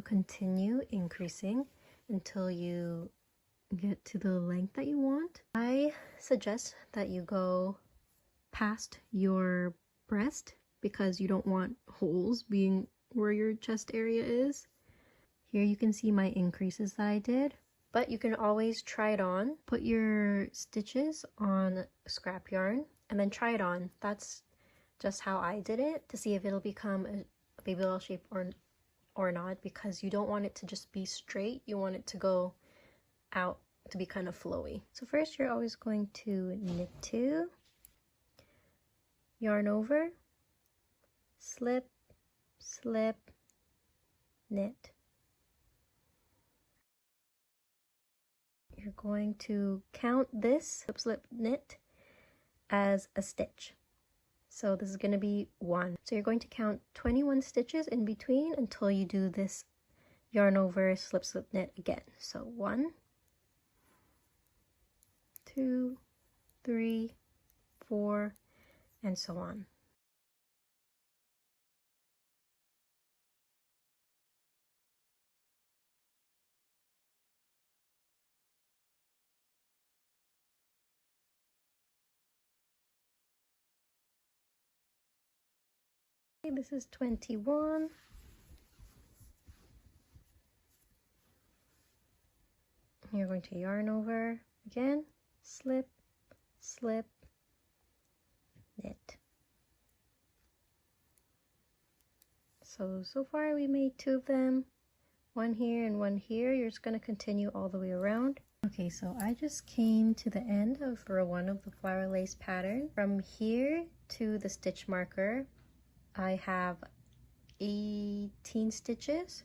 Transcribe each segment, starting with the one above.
continue increasing until you get to the length that you want. I suggest that you go past your breast because you don't want holes being where your chest area is. Here you can see my increases that I did, but you can always try it on. Put your stitches on scrap yarn and then try it on. That's just how I did it, to see if it'll become a baby doll shape or not, because you don't want it to just be straight. You want it to go out to be kind of flowy. So first you're always going to knit 2, yarn over, slip, slip, knit. You're going to count this slip, slip, knit as a stitch. So this is going to be 1. So you're going to count 21 stitches in between until you do this yarn over, slip, slip, knit again. So 1, 2, 3, 4, and so on. Okay, this is 21. You're going to yarn over again, slip, slip, knit. So far we made 2 of them, 1 here and 1 here. You're just going to continue all the way around. Okay, so I just came to the end of row 1 of the flower lace pattern. From here to the stitch marker, I have 18 stitches,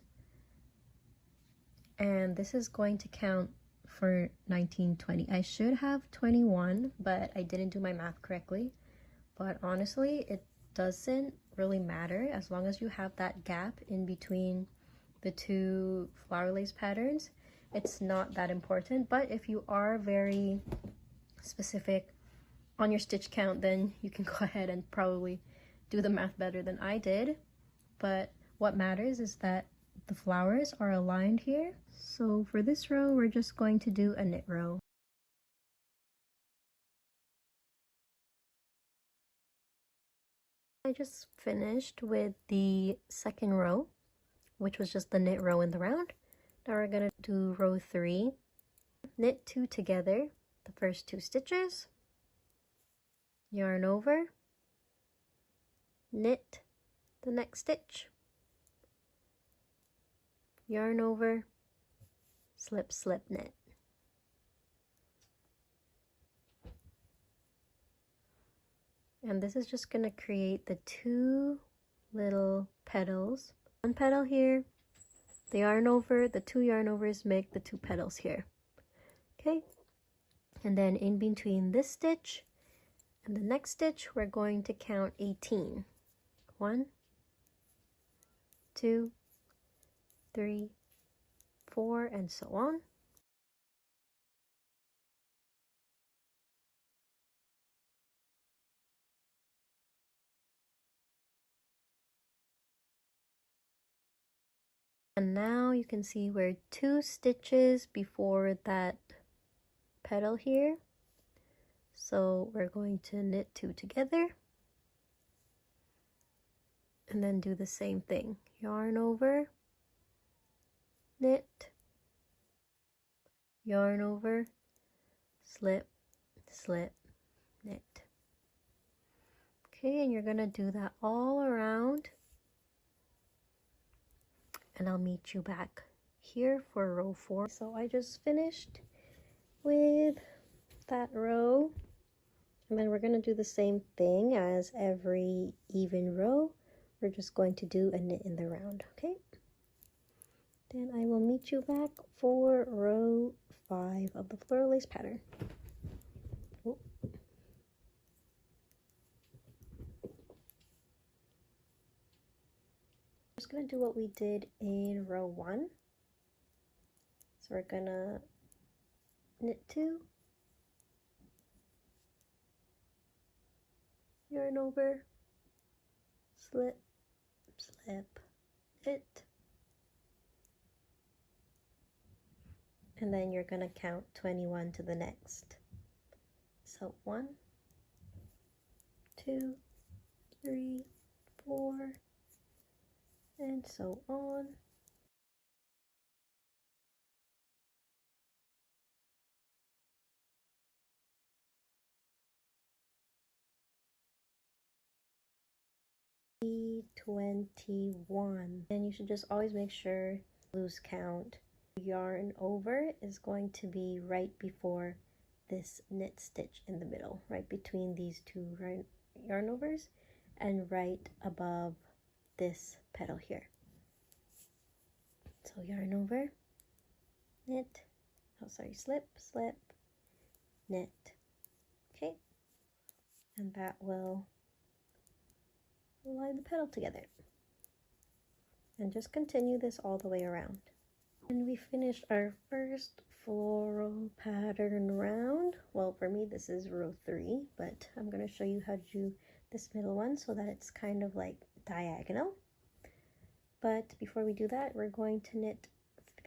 and this is going to count for 19, 20. I should have 21, but I didn't do my math correctly. But honestly, it doesn't really matter as long as you have that gap in between the 2 flower lace patterns. It's not that important, but if you are very specific on your stitch count, then you can go ahead and probably do the math better than I did. But what matters is that the flowers are aligned here. So for this row, we're just going to do a knit row. I just finished with the second row, which was just the knit row in the round. Now we're gonna do row 3, knit 2 together, the first 2 stitches, yarn over, knit the next stitch, yarn over, slip, slip, knit. And this is just going to create the 2 little petals. 1 petal here, the yarn over, the 2 yarn overs make the 2 petals here. Okay, and then in between this stitch and the next stitch, we're going to count 18. 1, 2, 3, 4, and so on. And now you can see we're 2 stitches before that petal here. So we're going to knit 2 together and then do the same thing. Yarn over, knit, yarn over, slip, slip, knit. Okay, and you're gonna do that all around, and I'll meet you back here for row 4. So I just finished with that row, and then we're gonna do the same thing as every even row. We're just going to do a knit in the round, okay? Then I will meet you back for row 5 of the floral lace pattern. Oh. Just gonna do what we did in row 1. So we're gonna knit 2, yarn over, slip, slip, knit, and then you're gonna count 21 to the next. So 1, 2, 3, 4, and so on. $21, and you should just always make sure lose count. Yarn over is going to be right before this knit stitch in the middle, right between these two yarn overs and right above this petal here. So yarn over, knit, oh sorry, slip, slip, knit. Okay, and that will line the petal together. And just continue this all the way around. And we finished our first floral pattern round. Well, for me this is row 3, but I'm going to show you how to do this middle one so that it's kind of like diagonal. But before we do that, we're going to knit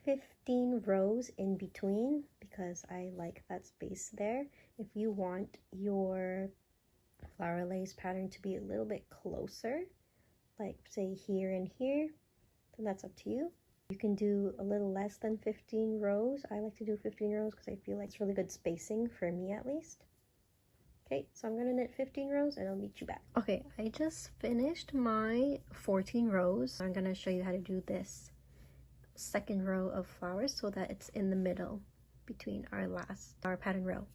15 rows in between because I like that space there. If you want your flower lace pattern to be a little bit closer, like say here and here, then that's up to you. You can do a little less than 15 rows. I like to do 15 rows because I feel like it's really good spacing for me at least. Okay, so I'm gonna knit 15 rows and I'll meet you back. Okay, I just finished my 14 rows. I'm gonna show you how to do this second row of flowers so that it's in the middle between our pattern row.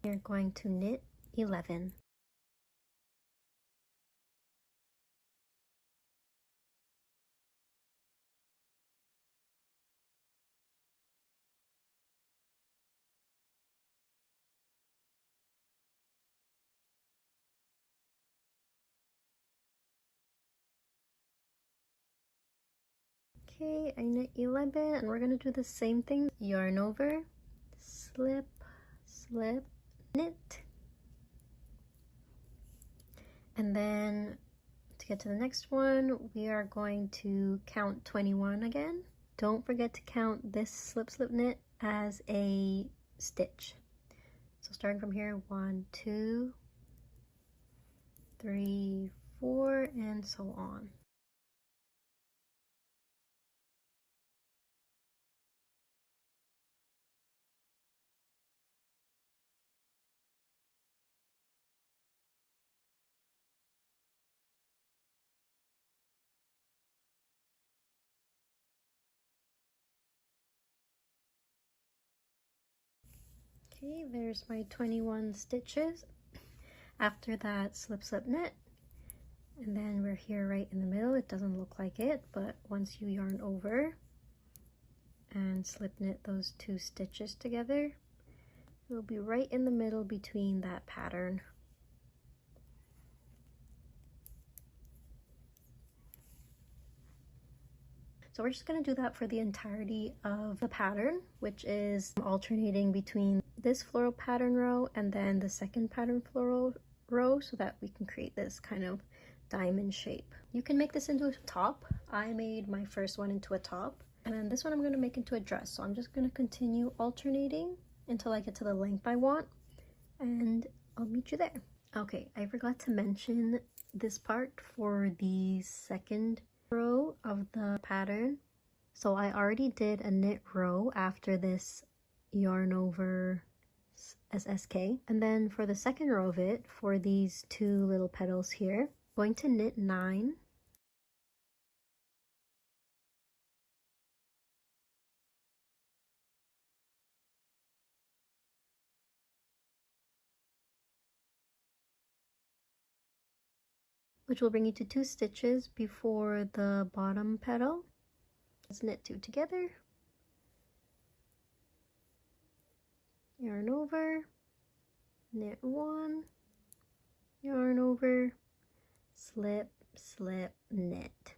You're going to knit 11. Okay, I knit 11 and we're gonna do the same thing. Yarn over, slip, slip, knit. And then to get to the next one, we are going to count 21 again. Don't forget to count this slip, slip, knit as a stitch. So starting from here, 1, 2, 3, 4, and so on. Okay, there's my 21 stitches. After that, slip, slip, knit. And then we're here right in the middle. It doesn't look like it, but once you yarn over and slip knit those 2 stitches together, it'll be right in the middle between that pattern. So we're just going to do that for the entirety of the pattern, which is alternating between this floral pattern row and then the second pattern floral row so that we can create this kind of diamond shape. You can make this into a top. I made my first one into a top, and then this one I'm going to make into a dress. So I'm just going to continue alternating until I get to the length I want, and I'll meet you there. Okay, I forgot to mention this part for the second row of the pattern. So I already did a knit row after this yarn over SSK, and then for the second row of it, for these 2 little petals here, I'm going to knit 9, which will bring you to 2 stitches before the bottom petal. Let's knit 2 together, yarn over, knit 1, yarn over, slip, slip, knit.